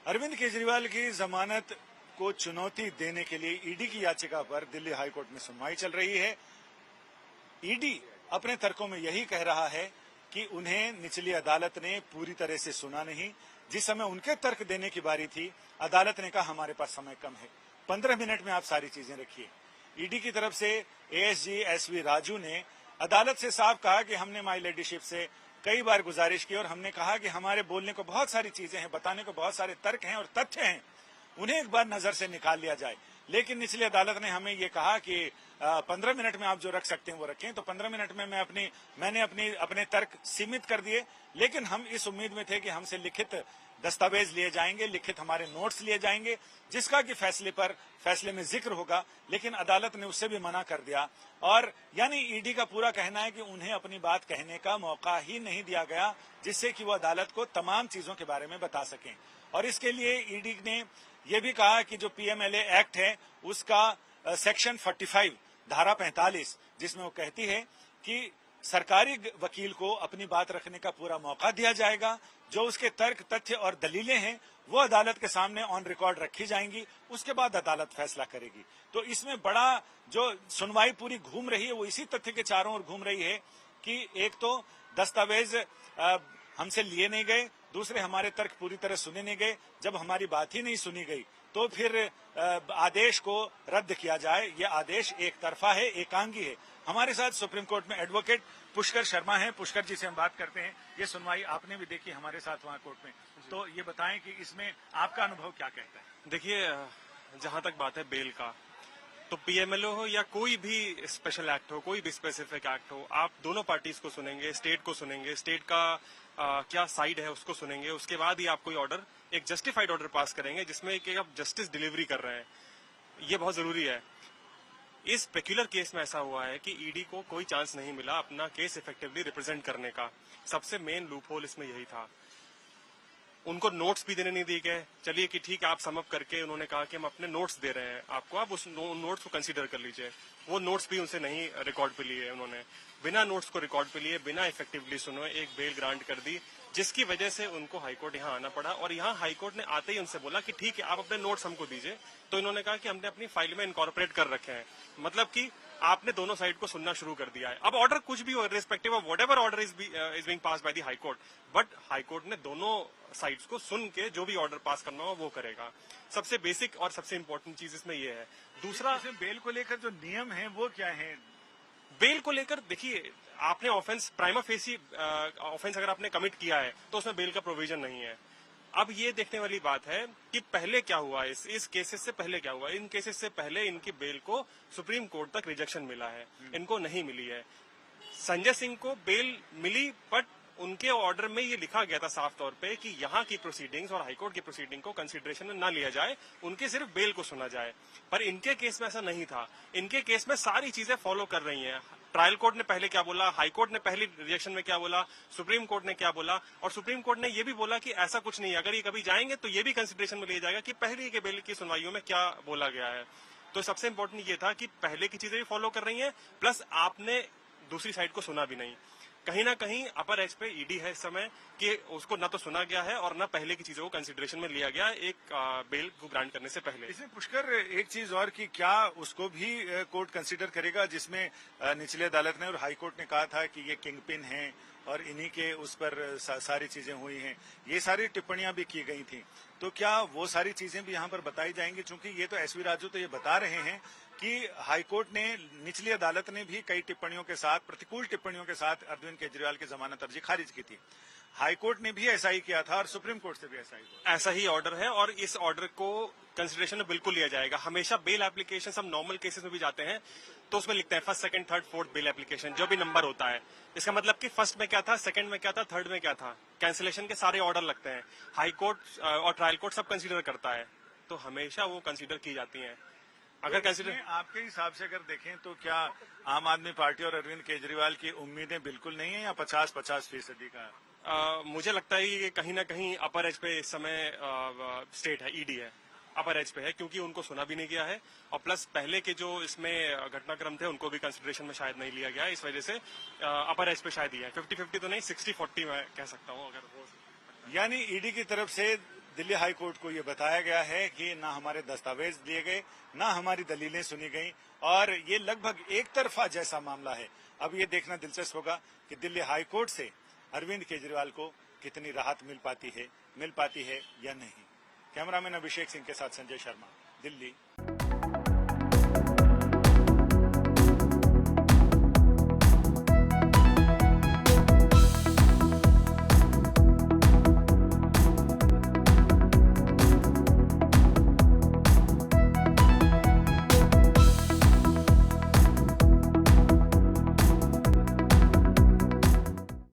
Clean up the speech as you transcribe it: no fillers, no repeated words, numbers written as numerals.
अरविंद केजरीवाल की जमानत को चुनौती देने के लिए ईडी की याचिका पर दिल्ली हाईकोर्ट में सुनवाई चल रही है। ईडी अपने तर्कों में यही कह रहा है कि उन्हें निचली अदालत ने पूरी तरह से सुना नहीं। जिस समय उनके तर्क देने की बारी थी, अदालत ने कहा हमारे पास समय कम है, 15 मिनट में आप सारी चीजें रखिए। ईडी की तरफ से एएसजी एसवी राजू ने अदालत से साफ कहा कि हमने माई लेडीशिप से कई बार गुजारिश की और हमने कहा कि हमारे बोलने को बहुत सारी चीजें हैं, बताने को बहुत सारे तर्क हैं और तथ्य हैं, उन्हें एक बार नजर से निकाल लिया जाए। लेकिन निचली अदालत ने हमें ये कहा कि 15 मिनट में आप जो रख सकते हैं वो रखें। तो 15 मिनट में मैंने अपने तर्क सीमित कर दिए, लेकिन हम इस उम्मीद में थे कि हमसे लिखित दस्तावेज लिए जाएंगे, लिखित हमारे नोट्स लिए जाएंगे, जिसका कि फैसले में जिक्र होगा। लेकिन अदालत ने उससे भी मना कर दिया और यानी ईडी का पूरा कहना है कि उन्हें अपनी बात कहने का मौका ही नहीं दिया गया, जिससे कि वो अदालत को तमाम चीजों के बारे में बता सकें। और इसके लिए ईडी ने यह भी कहा कि जो पीएमएलए एक्ट है उसका सेक्शन 45 धारा 45, जिसमें वो कहती है कि सरकारी वकील को अपनी बात रखने का पूरा मौका दिया जाएगा। जो उसके तर्क तथ्य और दलीलें हैं वो अदालत के सामने ऑन रिकॉर्ड रखी जाएंगी, उसके बाद अदालत फैसला करेगी। तो इसमें बड़ा जो सुनवाई पूरी घूम रही है वो इसी तथ्य के चारों ओर घूम रही है कि एक तो दस्तावेज हमसे लिए नहीं गए, दूसरे हमारे तर्क पूरी तरह सुने नहीं गए। जब हमारी बात ही नहीं सुनी गई तो फिर आदेश को रद्द किया जाए। ये आदेश एक तरफा है, एकांगी है। हमारे साथ सुप्रीम कोर्ट में एडवोकेट पुष्कर शर्मा हैं। पुष्कर जी से हम बात करते हैं। ये सुनवाई आपने भी देखी हमारे साथ वहां कोर्ट में, तो ये बताएं कि इसमें आपका अनुभव क्या कहता है। देखिए, जहां तक बात है बेल का, तो पीएमएलओ हो या कोई भी स्पेशल एक्ट हो, कोई भी स्पेसिफिक एक्ट हो, आप दोनों पार्टीज को सुनेंगे, स्टेट को सुनेंगे, स्टेट का क्या साइड है उसको सुनेंगे, उसके बाद ही आप कोई ऑर्डर, एक जस्टिफाइड ऑर्डर पास करेंगे जिसमें कि आप जस्टिस डिलीवरी कर रहे हैं। ये बहुत जरूरी है। इस पेक्युलर केस में ऐसा हुआ है कि ईडी को कोई चांस नहीं मिला अपना केस इफेक्टिवली रिप्रेजेंट करने का। सबसे मेन लूपहोल इसमें यही था। उनको नोट्स भी देने नहीं दिए गए। चलिए कि ठीक है, आप सम अप करके उन्होंने कहा कि हम अपने नोट्स दे रहे हैं आपको, आप उस नोट्स को कंसीडर कर लीजिए। वो नोट्स भी उनसे नहीं रिकॉर्ड पे लिए उन्होंने। बिना नोट्स को रिकॉर्ड पे लिए, बिना इफेक्टिवली सुने एक बेल ग्रांट कर दी, जिसकी वजह से उनको हाईकोर्ट यहाँ आना पड़ा। और यहाँ हाईकोर्ट ने आते ही उनसे बोला कि ठीक है, आप अपने नोट्स हमको दीजिए। तो इन्होंने कहा कि हमने अपनी फाइल में इनकॉर्पोरेट कर रखे हैं। मतलब कि आपने दोनों साइड को सुनना शुरू कर दिया है। अब ऑर्डर कुछ भी हो, respective of whatever order is being pass by the high court, but high court ने दोनों साइड्स को सुन के जो भी ऑर्डर पास करना हो वो करेगा। सबसे बेसिक और सबसे इंपॉर्टेंट चीज इसमें ये है। दूसरा, बेल को लेकर जो नियम है वो क्या है। बेल को लेकर देखिए, आपने ऑफेंस, प्राइमा फेसी ऑफेंस अगर आपने कमिट किया है तो उसमें बेल का प्रोविजन नहीं है। अब ये देखने वाली बात है कि पहले क्या हुआ, इस केसेस से पहले क्या हुआ। इन केसेस से पहले इनकी बेल को सुप्रीम कोर्ट तक रिजेक्शन मिला है, इनको नहीं मिली है। संजय सिंह को बेल मिली, बट उनके ऑर्डर में ये लिखा गया था साफ तौर पे कि यहाँ की प्रोसीडिंग्स और हाईकोर्ट की प्रोसीडिंग को कंसीडरेशन में ना लिया जाए, उनके सिर्फ बेल को सुना जाए। पर इनके केस में ऐसा नहीं था। इनके केस में सारी चीजें फॉलो कर रही हैं। ट्रायल कोर्ट ने पहले क्या बोला, हाई कोर्ट ने पहली रिजेक्शन में क्या बोला, सुप्रीम कोर्ट ने क्या बोला, और सुप्रीम कोर्ट ने ये भी बोला कि ऐसा कुछ नहीं है। अगर ये कभी जाएंगे तो ये भी कंसिडरेशन में लिया जाएगा कि पहले के बेल की सुनवाइयों में क्या बोला गया है। तो सबसे इंपॉर्टेंट ये था कि पहले की चीजें भी फॉलो कर रही हैं, प्लस आपने दूसरी साइड को सुना भी नहीं। कहीं ना कहीं अपर एज पे ईडी है इस समय कि उसको ना तो सुना गया है और ना पहले की चीजों को कंसीडरेशन में लिया गया एक बेल को ग्रांट करने से पहले। इसमें पुष्कर एक चीज और कि क्या उसको भी कोर्ट कंसीडर करेगा जिसमें निचली अदालत ने और हाई कोर्ट ने कहा था कि ये किंग पिन है और इन्हीं के उस पर सारी चीजें हुई हैं, ये सारी टिप्पणियां भी की गई थी। तो क्या वो सारी चीजें भी यहाँ पर बताई जाएंगी? क्योंकि ये तो एसवी राजू तो ये बता रहे हैं कि हाईकोर्ट ने, निचली अदालत ने भी कई टिप्पणियों के साथ, प्रतिकूल टिप्पणियों के साथ अरविंद केजरीवाल की जमानत अर्जी खारिज की थी। हाईकोर्ट ने भी ऐसा ही किया था और सुप्रीम कोर्ट से भी ऐसा ही ऑर्डर है और इस ऑर्डर को कंसिडरेशन में बिल्कुल लिया जाएगा। हमेशा बेल एप्लीकेशन, हम नॉर्मल केसेस में भी जाते हैं तो उसमें लिखते हैं first, second, third, fourth bail application, जो भी नंबर होता है। इसका मतलब कि फर्स्ट में क्या था, सेकंड में क्या था, थर्ड में क्या था। कैंसिलेशन के सारे ऑर्डर लगते हैं। हाई कोर्ट और ट्रायल कोर्ट सब कंसीडर करता है, तो हमेशा वो कंसीडर की जाती हैं। अगर कंसीडर, आपके हिसाब से अगर देखें तो क्या आम आदमी पार्टी और अरविंद केजरीवाल की उम्मीदें बिल्कुल नहीं है या 50-50% का? मुझे लगता है कि कहीं ना कहीं अपर एज पे इस समय स्टेट है, ईडी है, अपर एज पे है, क्योंकि उनको सुना भी नहीं गया है और प्लस पहले के जो इसमें घटनाक्रम थे उनको भी कंसिडरेशन में शायद नहीं लिया गया। इस वजह से अपर एज पे शायद ही है। 50-50 तो नहीं, 60-40 मैं कह सकता हूँ अगर वो। यानी ईडी की तरफ से दिल्ली हाई कोर्ट को ये बताया गया है कि ना हमारे दस्तावेज दिए गए, ना हमारी दलीलें सुनी गई और ये लगभग एक तरफा जैसा मामला है। अब ये देखना दिलचस्प होगा कि दिल्ली हाई कोर्ट से अरविंद केजरीवाल को कितनी राहत मिल पाती है या नहीं। कैमरामैन अभिषेक सिंह के साथ संजय शर्मा, दिल्ली।